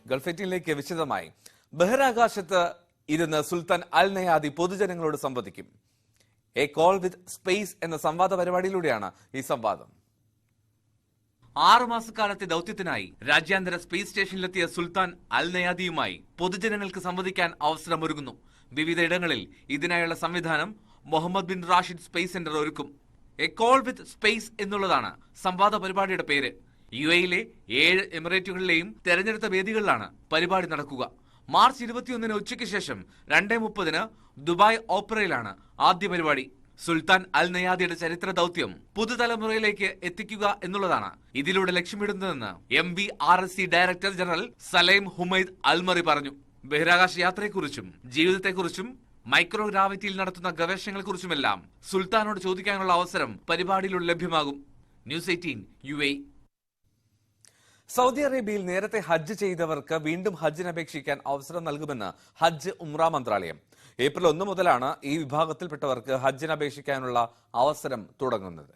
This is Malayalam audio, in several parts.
ഗൾഫ് 18 വിശദമായി. ബഹിരാകാശത്ത് ഇരുന്ന് സുൽത്താൻ അൽ നയാദി പൊതുജനങ്ങളോട് സംവദിക്കും. എ കോൾ വിത്ത് സ്പേസ് എന്ന സംവാദ പരിപാടിയിലൂടെയാണ് ഈ സംവാദം. 6 മാസക്കാലത്തെ ദൌത്യത്തിനായി രാജ്യാന്തര സ്പേസ് സ്റ്റേഷനിലെത്തിയ സുൽത്താൻ അൽ നയാദിയുമായി പൊതുജനങ്ങൾക്ക് സംവദിക്കാൻ അവസരമൊരുങ്ങുന്നു. വിവിധ ഇടങ്ങളിൽ ഇതിനായുള്ള സംവിധാനം Mohammed bin Rashid Space Centre ഒരുക്കും. എ കോൾ വിത്ത് സ്പേസ് എന്നുള്ളതാണ് സംവാദ പരിപാടിയുടെ പേര്. UAE-യിലെ 7 എമിറേറ്റുകളിലെയും തെരഞ്ഞെടുത്ത വേദികളിലാണ് പരിപാടി നടക്കുക. മാർച്ച് 21 ഉച്ചയ്ക്ക് ശേഷം 2:30 ദുബായ് ഓപ്പറയിലാണ് ആദ്യ പരിപാടി. സുൽത്താൻ അൽ നയാദിയുടെ ചരിത്ര ദൌത്യം പുതുതലമുറയിലേക്ക് എത്തിക്കുക എന്നുള്ളതാണ് ഇതിലൂടെ ലക്ഷ്യമിടുന്നതെന്ന് MBRSC director general Salem Humaid AlMarri പറഞ്ഞു. ബഹിരാകാശ യാത്രയെക്കുറിച്ചും ജീവിതത്തെക്കുറിച്ചും മൈക്രോഗ്രാവിറ്റിയിൽ നടത്തുന്ന ഗവേഷണങ്ങളെക്കുറിച്ചുമെല്ലാം സുൽത്താനോട് ചോദിക്കാനുള്ള അവസരം പരിപാടിയിലൂടെ ലഭ്യമാകും. News 18 UAE. സൗദി അറേബ്യയിൽ നേരത്തെ ഹജ്ജ് ചെയ്തവർക്ക് വീണ്ടും ഹജ്ജിന് അപേക്ഷിക്കാൻ അവസരം നൽകുമെന്ന് ഹജ്ജ് ഉംറ മന്ത്രാലയം. ഏപ്രിൽ 1 മുതലാണ് ഈ വിഭാഗത്തിൽപ്പെട്ടവർക്ക് ഹജ്ജിന് അപേക്ഷിക്കാനുള്ള അവസരം തുടങ്ങുന്നത്.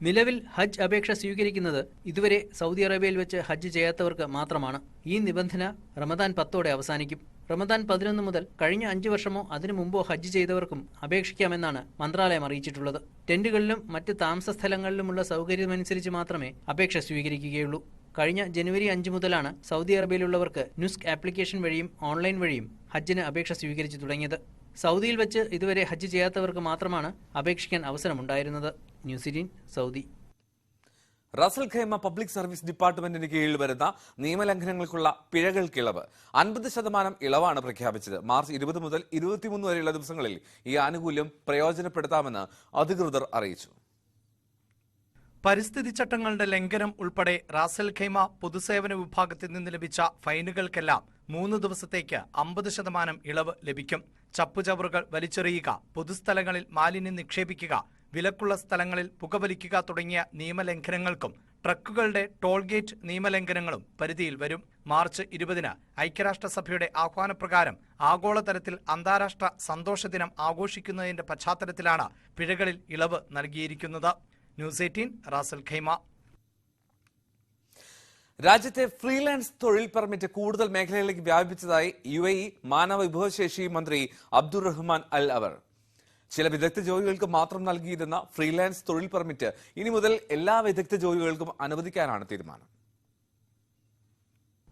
നിലവിൽ ഹജ്ജ് അപേക്ഷ സ്വീകരിക്കുന്നത് ഇതുവരെ സൗദി അറേബ്യയിൽ വെച്ച് ഹജ്ജ് ചെയ്യാത്തവർക്ക് മാത്രമാണ്. ഈ നിബന്ധന റമദാൻ 10 അവസാനിക്കും. റമദാൻ 11 മുതൽ കഴിഞ്ഞ 5 വർഷമോ അതിനു മുമ്പോ ഹജ്ജ് ചെയ്തവർക്കും അപേക്ഷിക്കാമെന്നാണ് മന്ത്രാലയം അറിയിച്ചിട്ടുള്ളത്. ടെന്റുകളിലും മറ്റ് താമസ സ്ഥലങ്ങളിലുമുള്ള സൗകര്യമനുസരിച്ച് മാത്രമേ അപേക്ഷ സ്വീകരിക്കുകയുള്ളൂ. കഴിഞ്ഞ ജനുവരി 5 മുതലാണ് സൗദി അറേബ്യയിലുള്ളവർക്ക് നുസ്ക് ആപ്ലിക്കേഷൻ വഴിയും ഓൺലൈൻ വഴിയും ഹജ്ജിന് അപേക്ഷ സ്വീകരിച്ചു തുടങ്ങിയത്. സൗദിയിൽ വെച്ച് ഇതുവരെ ഹജ്ജ് ചെയ്യാത്തവർക്ക് മാത്രമാണ് അപേക്ഷിക്കാൻ അവസരമുണ്ടായിരുന്നത്. News 18 Saudi. Ras Al Khaimah public service ഡിപ്പാർട്ട്മെന്റിന് കീഴിൽ വരുന്ന നിയമലംഘനങ്ങൾക്കുള്ള പിഴകൾക്ക് ഇളവ് 50% ഇളവാണ് പ്രഖ്യാപിച്ചത്. മാർച്ച് 20 മുതൽ 23 വരെയുള്ള ദിവസങ്ങളിൽ ഈ ആനുകൂല്യം പ്രയോജനപ്പെടുത്താമെന്ന് അധികൃതർ അറിയിച്ചു. പരിസ്ഥിതി ചട്ടങ്ങളുടെ ലംഘനം ഉൾപ്പെടെ റാസൽ ഖൈമ പൊതുസേവന വിഭാഗത്തിൽ നിന്ന് ലഭിച്ച ഫൈനുകൾക്കെല്ലാം 3 ദിവസത്തേക്ക് 50% ഇളവ് ലഭിക്കും. ചപ്പുചവറുകൾ വലിച്ചെറിയുക, പൊതുസ്ഥലങ്ങളിൽ മാലിന്യം നിക്ഷേപിക്കുക, വിലക്കുള്ള സ്ഥലങ്ങളിൽ പുകവലിക്കുക തുടങ്ങിയ നിയമലംഘനങ്ങൾക്കും ട്രക്കുകളുടെ ടോൾഗേറ്റ് നിയമലംഘനങ്ങളും പരിധിയിൽ വരും. മാർച്ച് 20 ഐക്യരാഷ്ട്രസഭയുടെ ആഹ്വാനപ്രകാരം ആഗോളതലത്തിൽ അന്താരാഷ്ട്ര സന്തോഷ ദിനം ആഘോഷിക്കുന്നതിന്റെ പശ്ചാത്തലത്തിലാണ് പിഴകളിൽ ഇളവ് നൽകിയിരിക്കുന്നത്. News 18 Ras al Khaimah. രാജ്യത്തെ ഫ്രീലാൻസ് തൊഴിൽ പെർമിറ്റ് കൂടുതൽ മേഖലകളിലേക്ക് വ്യാപിപ്പിച്ചതായി UAE മാനവ വിഭവശേഷി മന്ത്രി അബ്ദുൾ റഹ്മാൻ അൽ അവർ. ചില വിദഗ്ധ ജോലികൾക്ക് മാത്രം നൽകിയിരുന്ന ഫ്രീലാൻസ് തൊഴിൽ പെർമിറ്റ് ഇനി മുതൽ എല്ലാ വിദഗ്ധ ജോലികൾക്കും അനുവദിക്കാനാണ് തീരുമാനം.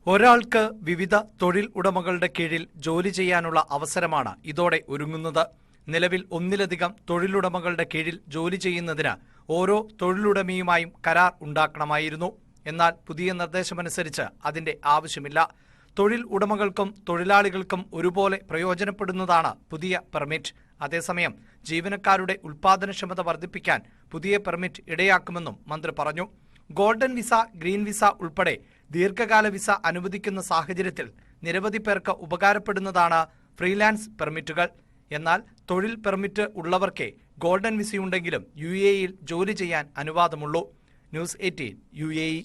ഒരാൾക്ക് വിവിധ തൊഴിൽ ഉടമകളുടെ കീഴിൽ ജോലി ചെയ്യാനുള്ള അവസരമാണ് ഇതോടെ ഒരുങ്ങുന്നത്. നിലവിൽ 1-ലധികം തൊഴിലുടമകളുടെ കീഴിൽ ജോലി ചെയ്യുന്നതിന് ഓരോ തൊഴിലുടമയുമായും കരാർ ഉണ്ടാക്കണമായിരുന്നു. എന്നാൽ പുതിയ നിർദ്ദേശമനുസരിച്ച് അതിന്റെ ആവശ്യമില്ല. തൊഴിൽ ഉടമകൾക്കും തൊഴിലാളികൾക്കും ഒരുപോലെ പ്രയോജനപ്പെടുന്നതാണ് പുതിയ പെർമിറ്റ്. അതേസമയം ജീവനക്കാരുടെ ഉൽപാദനക്ഷമത വർദ്ധിപ്പിക്കാൻ പുതിയ പെർമിറ്റ് ഇടയാക്കുമെന്നും മന്ത്രി പറഞ്ഞു. ഗോൾഡൻ വിസ, ഗ്രീൻ വിസ ഉൾപ്പെടെ ദീർഘകാല വിസ അനുവദിക്കുന്ന സാഹചര്യത്തിൽ നിരവധി പേർക്ക് ഉപകാരപ്പെടുന്നതാണ് ഫ്രീലാൻസ് പെർമിറ്റുകൾ. എന്നാൽ തൊഴിൽ പെർമിറ്റ് ഉള്ളവർക്കേ ഗോൾഡൻ വിസയുണ്ടെങ്കിലും UAE-യിൽ ജോലി ചെയ്യാൻ അനുവാദമുള്ളൂ. News 18 UAE.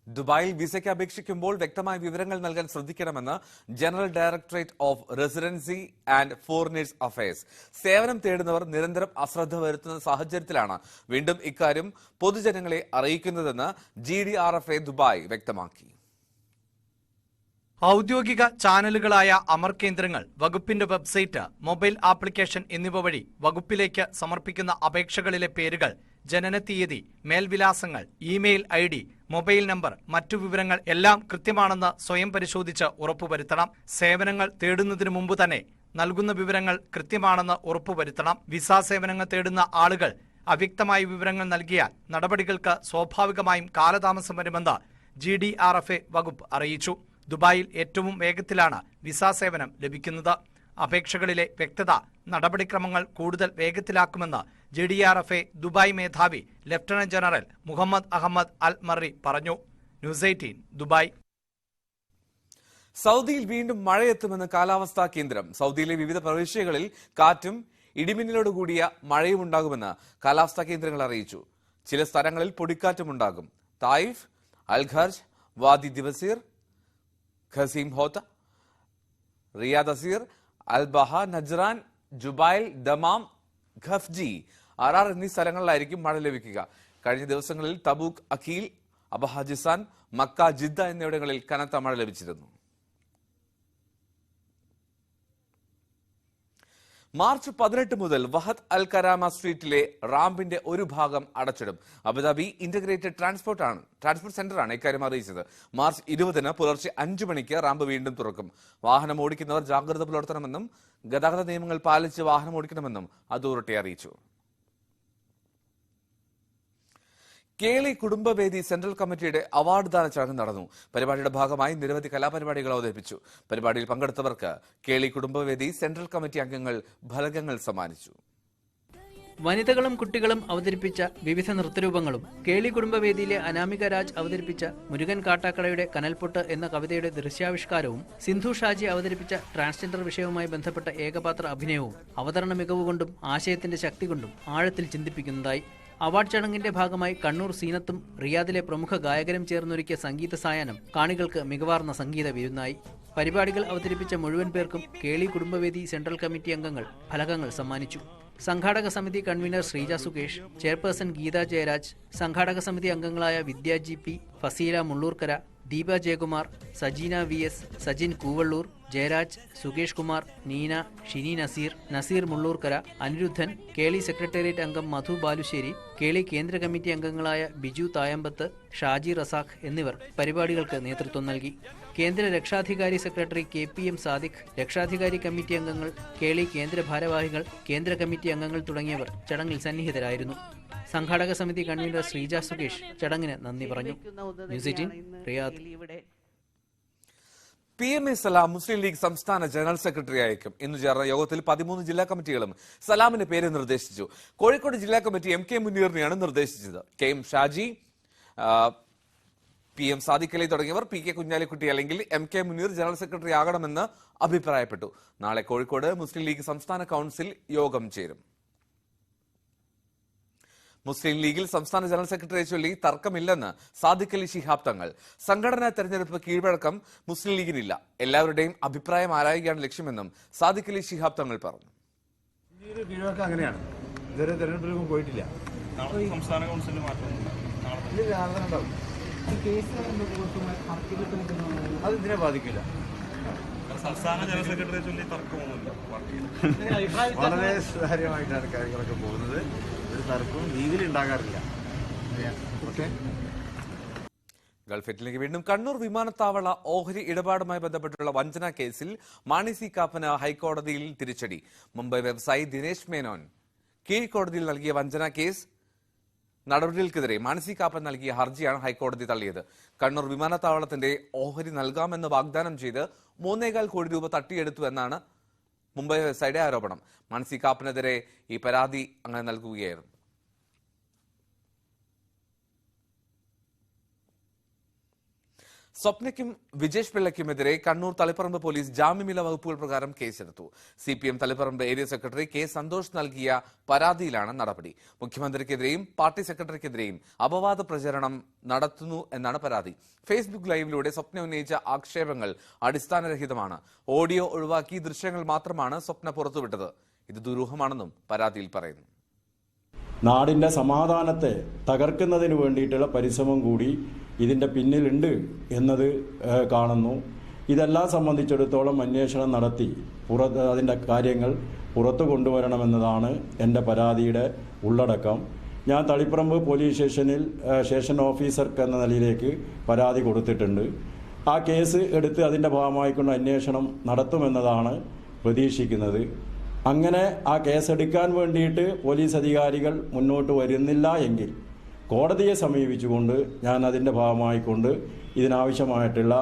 ദുബായിൽ വിസയ്ക്ക് അപേക്ഷിക്കുമ്പോൾ വ്യക്തമായ വിവരങ്ങൾ നൽകാൻ ശ്രദ്ധിക്കണമെന്ന് general directorate of residency and foreigners affairs. സേവനം തേടുന്നവർ നിരന്തരം അശ്രദ്ധ വരുത്തുന്ന സാഹചര്യത്തിലാണ് വീണ്ടും ഇക്കാര്യം പൊതുജനങ്ങളെ അറിയിക്കുന്നതെന്ന് GDRFA ദുബായ് വ്യക്തമാക്കി. ഔദ്യോഗിക ചാനലുകളായ അമർ കേന്ദ്രങ്ങൾ, വകുപ്പിന്റെ വെബ്സൈറ്റ്, മൊബൈൽ ആപ്ലിക്കേഷൻ എന്നിവ വഴി വകുപ്പിലേക്ക് സമർപ്പിക്കുന്ന അപേക്ഷകളിലെ പേരുകൾ, ജനനത്തീയതി, മേൽവിലാസങ്ങൾ, ഇമെയിൽ ID, മൊബൈൽ നമ്പർ, മറ്റു വിവരങ്ങൾ എല്ലാം കൃത്യമാണെന്ന് സ്വയം പരിശോധിച്ച് ഉറപ്പുവരുത്തണം. സേവനങ്ങൾ തേടുന്നതിനു മുമ്പ് തന്നെ നൽകുന്ന വിവരങ്ങൾ കൃത്യമാണെന്ന് ഉറപ്പുവരുത്തണം. വിസ സേവനങ്ങൾ തേടുന്ന ആളുകൾ അവ്യക്തമായ വിവരങ്ങൾ നൽകിയാൽ നടപടികൾക്ക് സ്വാഭാവികമായും കാലതാമസം വരുമെന്ന് GDRFA വകുപ്പ് അറിയിച്ചു. ദുബായിൽ ഏറ്റവും വേഗത്തിലാണ് വിസ സേവനം ലഭിക്കുന്നത്. അപേക്ഷകളിലെ വ്യക്തത, നടപടിക്രമങ്ങൾ കൂടുതൽ വേഗത്തിലാക്കുമെന്ന് GDRFA ദുബായ് മേധാവി ലഫ്റ്റനന്റ് ജനറൽ മുഹമ്മദ് അഹമ്മദ് അൽ മറി പറഞ്ഞു. News 18 Dubai. സൗദിയിൽ വീണ്ടും മഴയെത്തുമെന്ന് കാലാവസ്ഥാ കേന്ദ്രം. സൗദിയിലെ വിവിധ പ്രവിശ്യകളിൽ കാറ്റും ഇടിമിന്നലോടുകൂടിയ മഴയും ഉണ്ടാകുമെന്ന് കാലാവസ്ഥാ കേന്ദ്രങ്ങൾ അറിയിച്ചു. ചില സ്ഥലങ്ങളിൽ പൊടിക്കാറ്റുമുണ്ടാകും. Taif, Al Kharj, Wadi Dawasir, Qassim Hotat, Riyadh Asir, Al Baha, Najran, Jubail, Dammam, Khafji, Arar എന്നീ സ്ഥലങ്ങളിലായിരിക്കും മഴ ലഭിക്കുക. കഴിഞ്ഞ ദിവസങ്ങളിൽ Tabuk, Aqeel, Abha Jizan, Makkah, Jeddah എന്നിവിടങ്ങളിൽ കനത്ത മഴ ലഭിച്ചിരുന്നു. മാർച്ച് 18 മുതൽ വഹദ് അൽ കരാമ സ്ട്രീറ്റിലെ റാമ്പിന്റെ ഒരു ഭാഗം അടച്ചിടും. അബുദാബി ഇന്റഗ്രേറ്റഡ് ട്രാൻസ്പോർട്ട് സെന്ററാണ് ഇക്കാര്യം അറിയിച്ചത്. മാർച്ച് 20 പുലർച്ചെ 5 മണിക്ക് റാമ്പ് വീണ്ടും തുറക്കും. വാഹനം ഓടിക്കുന്നവർ ജാഗ്രത പുലർത്തണമെന്നും ഗതാഗത നിയമങ്ങൾ പാലിച്ച് വാഹനം ഓടിക്കണമെന്നും അതോറിറ്റി അറിയിച്ചു. കേളി കുടുംബവേദി സെൻട്രൽ കമ്മിറ്റിയുടെ അവാർഡ് ദാന ചടങ്ങ് നടന്നു. പരിപാടിയുടെ ഭാഗമായി നിരവധി കലാപരിപാടികൾ അവതരിപ്പിച്ചു. പരിപാടിയിൽ പങ്കെടുത്തവർക്ക് കേളി കുടുംബവേദി സെൻട്രൽ കമ്മിറ്റി അംഗങ്ങൾ ഫലകങ്ങൾ സമ്മാനിച്ചു. വനിതകളും കുട്ടികളും അവതരിപ്പിച്ച വിവിധ നൃത്തരൂപങ്ങളും കേളി കുടുംബവേദിയിലെ അനാമിക രാജ് അവതരിപ്പിച്ച മുരുകൻ കാട്ടാക്കടയുടെ കനൽപ്പൊട്ട് എന്ന കവിതയുടെ ദൃശ്യാവിഷ്കാരവും സിന്ധു ഷാജി അവതരിപ്പിച്ച ട്രാൻസ്ജെൻഡർ വിഷയവുമായി ബന്ധപ്പെട്ട ഏകപാത്ര അഭിനയവും അവതരണ മികവുകൊണ്ടും ആശയത്തിന്റെ ശക്തി കൊണ്ടും ആഴത്തിൽ ചിന്തിപ്പിക്കുന്നതായി. അവാർഡ് ചടങ്ങിന്റെ ഭാഗമായി കണ്ണൂർ സീനത്തും റിയാദിലെ പ്രമുഖ ഗായകരും ചേർന്നൊരുക്കിയ സംഗീത സായാഹ്നം കാണികൾക്ക് മികവാർന്ന സംഗീത വിരുന്നായി. പരിപാടികൾ അവതരിപ്പിച്ച മുഴുവൻ പേർക്കും കേളി കുടുംബവേദി സെൻട്രൽ കമ്മിറ്റി അംഗങ്ങൾ ഫലകങ്ങൾ സമ്മാനിച്ചു. സംഘാടക സമിതി കൺവീനർ ശ്രീജ സുകേഷ്, ചെയർപേഴ്സൺ ഗീത ജയരാജ്, സംഘാടക സമിതി അംഗങ്ങളായ വിദ്യ GP, ഫസീല മുള്ളൂർക്കര, ദീപ ജയകുമാർ, സജീന VS, സജിൻ കൂവള്ളൂർ, ജയരാജ്, സുകേഷ് കുമാർ, നീന, ഷിനി നസീർ മുള്ളൂർക്കര, അനിരുദ്ധൻ, കേളി സെക്രട്ടേറിയറ്റ് അംഗം മധു ബാലുശ്ശേരി, കേളി കേന്ദ്ര കമ്മിറ്റി അംഗങ്ങളായ ബിജു തായമ്പത്ത്, ഷാജി റസാഖ് എന്നിവർ പരിപാടികൾക്ക് നേതൃത്വം നൽകി. കേന്ദ്ര രക്ഷാധികാരി സെക്രട്ടറി KPM സാദിഖ്, രക്ഷാധികാരി കമ്മിറ്റി അംഗങ്ങൾ, കേളി കേന്ദ്ര ഭാരവാഹികൾ, കേന്ദ്ര കമ്മിറ്റി അംഗങ്ങൾ തുടങ്ങിയവർ ചടങ്ങിൽ സന്നിഹിതരായിരുന്നു. സംഘാടക സമിതി കൺവീനർ ശ്രീജ സുകേഷ് ചടങ്ങിന് നന്ദി പറഞ്ഞു. News 18 Riyadh. PMA സലാം മുസ്ലിം ലീഗ് സംസ്ഥാന ജനറൽ സെക്രട്ടറി ആയിരിക്കും. ഇന്ന് ചേർന്ന യോഗത്തിൽ 13 ജില്ലാ കമ്മിറ്റികളും സലാമിന്റെ പേര് നിർദ്ദേശിച്ചു. കോഴിക്കോട് ജില്ലാ കമ്മിറ്റി MK മുനീറിനെയാണ് നിർദ്ദേശിച്ചത്. KM ഷാജി, PM സാദിഖ് അലി തുടങ്ങിയവർ PK കുഞ്ഞാലിക്കുട്ടി അല്ലെങ്കിൽ MK മുനീർ ജനറൽ സെക്രട്ടറി ആകണമെന്ന് അഭിപ്രായപ്പെട്ടു. നാളെ കോഴിക്കോട് മുസ്ലിം ലീഗ് സംസ്ഥാന കൌൺസിൽ യോഗം ചേരും. മുസ്ലിം ലീഗിൽ സംസ്ഥാന ജനറൽ സെക്രട്ടറിയെ ചൊല്ലി തർക്കമില്ലെന്ന് സാദിഖ് അലി ശിഹാബ് തങ്ങൾ. സംഘടനാ തെരഞ്ഞെടുപ്പ് കീഴ്വഴക്കം മുസ്ലിം ലീഗിനില്ല. എല്ലാവരുടെയും അഭിപ്രായം ആരായുകയാണ് ലക്ഷ്യമെന്നും സാദിഖ് അലി ശിഹാബ് തങ്ങൾ പറഞ്ഞു. കീഴ്വഴക്കം അങ്ങനെയാണ്. ഇതുവരെ തെരഞ്ഞെടുപ്പിലൊന്നും പോയിട്ടില്ല. സംസ്ഥാന കൗൺസിലിൽ മാറ്റമൊന്നുമില്ല. അത് ഇതിനെ ബാധിക്കില്ല. സംസ്ഥാന ജനറൽ സെക്രട്ടറിയെ ചൊല്ലി തർക്കമൊന്നുമില്ല. വളരെ സുതാര്യമായിട്ടാണ് കാര്യങ്ങളൊക്കെ പോകുന്നത്. ഒരു തർക്കവും ലീഗിൽ ഉണ്ടാകാറില്ല. ഓക്കെ. ഗൾഫെറ്റിലേക്ക് വീണ്ടും. കണ്ണൂർ വിമാനത്താവള ഓഹരി ഇടപാടുമായി ബന്ധപ്പെട്ടുള്ള വഞ്ചന കേസിൽ മാണി സി കാപ്പന് ഹൈക്കോടതിയിൽ തിരിച്ചടി. മുംബൈ വ്യവസായി ദിനേശ് മേനോൻ കീഴ്ക്കോടതിയിൽ നൽകിയ വഞ്ചന കേസ് നടപടികൾക്കെതിരെ മാണി സി കാപ്പൻ നൽകിയ ഹർജിയാണ് ഹൈക്കോടതി തള്ളിയത്. കണ്ണൂർ വിമാനത്താവളത്തിന്റെ ഓഹരി നൽകാമെന്ന് വാഗ്ദാനം ചെയ്ത് 3.25 കോടി രൂപ തട്ടിയെടുത്തു എന്നാണ് മുംബൈ വ്യവസായിയുടെ ആരോപണം. മാണി സി കാപ്പനെതിരെ ഈ പരാതി അങ്ങനെ നൽകുകയായിരുന്നു. സ്വപ്നയ്ക്കും വിജേഷ് പിള്ളയ്ക്കുമെതിരെ കണ്ണൂർ തളിപ്പറമ്പ് പോലീസ് ജാമ്യമില്ല വകുപ്പുകൾ പ്രകാരം കേസെടുത്തു. CPM Taliparamba area secretary K Santhosh നൽകിയ പരാതിയിലാണ് നടപടി. മുഖ്യമന്ത്രിക്കെതിരെയും പാർട്ടി സെക്രട്ടറിക്കെതിരെയും അപവാദ പ്രചരണം നടത്തുന്നു എന്നാണ് പരാതി. ഫേസ്ബുക്ക് ലൈവിലൂടെ സ്വപ്ന ഉന്നയിച്ച ആക്ഷേപങ്ങൾ അടിസ്ഥാനരഹിതമാണ്. ഓഡിയോ ഒഴിവാക്കി ദൃശ്യങ്ങൾ മാത്രമാണ് സ്വപ്ന പുറത്തുവിട്ടത്. ഇത് ദുരൂഹമാണെന്നും പരാതിയിൽ പറയുന്നു. നാടിൻ്റെ സമാധാനത്തെ തകർക്കുന്നതിന് വേണ്ടിയിട്ടുള്ള പരിശ്രമം കൂടി ഇതിൻ്റെ പിന്നിലുണ്ട് എന്നത് കാണുന്നു. ഇതെല്ലാം സംബന്ധിച്ചിടത്തോളം അന്വേഷണം നടത്തി അതിൻ്റെ കാര്യങ്ങൾ പുറത്തു കൊണ്ടുവരണമെന്നതാണ് എൻ്റെ പരാതിയുടെ ഉള്ളടക്കം. ഞാൻ തളിപ്പറമ്പ് പോലീസ് സ്റ്റേഷനിൽ സ്റ്റേഷൻ ഓഫീസർക്ക് എന്ന നിലയിലേക്ക് പരാതി കൊടുത്തിട്ടുണ്ട്. ആ കേസ് എടുത്ത് അതിൻ്റെ ഭാഗമായിക്കൊണ്ട് അന്വേഷണം നടത്തുമെന്നതാണ് പ്രതീക്ഷിക്കുന്നത്. അങ്ങനെ ആ കേസെടുക്കാൻ വേണ്ടിയിട്ട് പോലീസ് അധികാരികൾ മുന്നോട്ട് വരുന്നില്ല എങ്കിൽ കോടതിയെ സമീപിച്ചുകൊണ്ട് ഞാൻ അതിൻ്റെ ഭാഗമായിക്കൊണ്ട് ഇതിനാവശ്യമായിട്ടുള്ള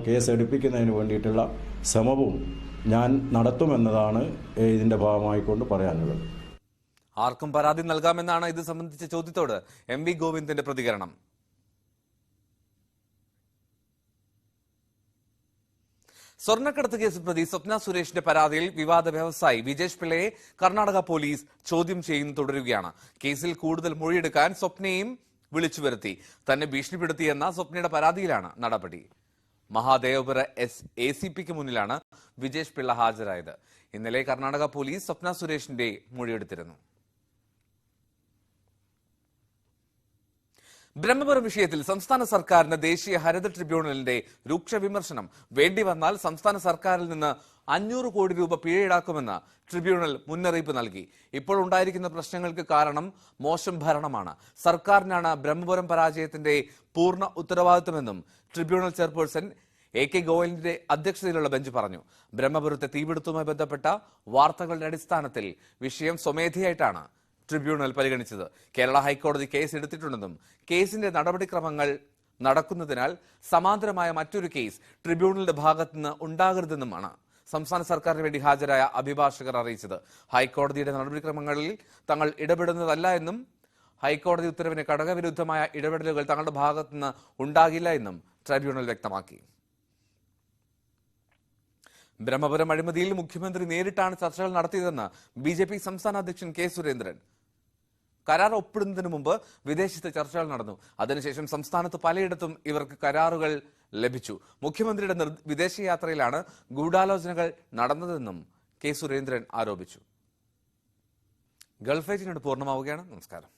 കേസെടുപ്പിക്കുന്നതിന് വേണ്ടിയിട്ടുള്ള ശ്രമവും ഞാൻ നടത്തുമെന്നതാണ് ഇതിൻ്റെ ഭാഗമായിക്കൊണ്ട് പറയാനുള്ളത്. ആർക്കും പരാതി നൽകാമെന്നാണ് ഇത് സംബന്ധിച്ച ചോദ്യത്തോട് MV ഗോവിന്ദന്റെ പ്രതികരണം. സ്വർണ്ണക്കടത്ത് കേസ് പ്രതി സ്വപ്ന സുരേഷിന്റെ പരാതിയിൽ വിവാദ വ്യവസായി വിജേഷ് പിള്ളയെ കർണാടക പോലീസ് ചോദ്യം ചെയ്യുന്നു തുടരുകയാണ്. കേസിൽ കൂടുതൽ മൊഴിയെടുക്കാൻ സ്വപ്നയെയും വിളിച്ചു വരുത്തി. തന്നെ ഭീഷണിപ്പെടുത്തിയെന്ന സ്വപ്നയുടെ പരാതിയിലാണ് നടപടി. മഹാദേവപുര ACPക്ക് മുന്നിലാണ് വിജേഷ് പിള്ള ഹാജരായത്. ഇന്നലെ കർണാടക പോലീസ് സ്വപ്ന സുരേഷിന്റെ മൊഴിയെടുത്തിരുന്നു. ബ്രഹ്മപുരം വിഷയത്തിൽ സംസ്ഥാന സർക്കാരിന് ദേശീയ ഹരിത ട്രിബ്യൂണലിന്റെ രൂക്ഷ വിമർശനം. വേണ്ടി വന്നാൽ സംസ്ഥാന സർക്കാരിൽ നിന്ന് 500 കോടി രൂപ പിഴ ഈടാക്കുമെന്ന് ട്രിബ്യൂണൽ മുന്നറിയിപ്പ് നൽകി. ഇപ്പോൾ ഉണ്ടായിരിക്കുന്ന പ്രശ്നങ്ങൾക്ക് കാരണം മോശം ഭരണമാണ്. സർക്കാരിനാണ് ബ്രഹ്മപുരം പരാജയത്തിന്റെ പൂർണ്ണ ഉത്തരവാദിത്തമെന്നും ട്രിബ്യൂണൽ ചെയർപേഴ്സൺ AK ഗോയലിന്റെ അധ്യക്ഷതയിലുള്ള ബെഞ്ച് പറഞ്ഞു. ബ്രഹ്മപുരത്തെ തീപിടുത്തവുമായി ബന്ധപ്പെട്ട വാർത്തകളുടെ അടിസ്ഥാനത്തിൽ വിഷയം സ്വമേധയായിട്ടാണ് ട്രിബ്യൂണൽ പരിഗണിച്ചത്. കേരള ഹൈക്കോടതി കേസ് എടുത്തിട്ടുണ്ടെന്നും കേസിന്റെ നടപടിക്രമങ്ങൾ നടക്കുന്നതിനാൽ സമാന്തരമായ മറ്റൊരു കേസ് ട്രിബ്യൂണലിന്റെ ഭാഗത്തുനിന്ന് ഉണ്ടാകരുതെന്നുമാണ് സംസ്ഥാന സർക്കാരിന് വേണ്ടി ഹാജരായ അഭിഭാഷകർ അറിയിച്ചത്. ഹൈക്കോടതിയുടെ നടപടിക്രമങ്ങളിൽ തങ്ങൾ ഇടപെടുന്നതല്ല എന്നും ഹൈക്കോടതി ഉത്തരവിന് ഘടകവിരുദ്ധമായ ഇടപെടലുകൾ തങ്ങളുടെ ഭാഗത്തുനിന്ന് ഉണ്ടാകില്ല എന്നും ട്രൈബ്യൂണൽ വ്യക്തമാക്കി. ബ്രഹ്മപുരം അഴിമതിയിൽ മുഖ്യമന്ത്രി നേരിട്ടാണ് ചർച്ചകൾ നടത്തിയതെന്ന് BJP സംസ്ഥാന അധ്യക്ഷൻ K. സുരേന്ദ്രൻ. കരാർ ഒപ്പിടുന്നതിന് മുമ്പ് വിദേശത്ത് ചർച്ചകൾ നടന്നു. അതിനുശേഷം സംസ്ഥാനത്ത് പലയിടത്തും ഇവർക്ക് കരാറുകൾ ലഭിച്ചു. മുഖ്യമന്ത്രിയുടെ വിദേശയാത്രയിലാണ് ഗൂഢാലോചനകൾ നടന്നതെന്നും K. സുരേന്ദ്രൻ ആരോപിച്ചു. ഗൾഫ് 18 പൂർണ്ണമാവുകയാണ്. നമസ്കാരം.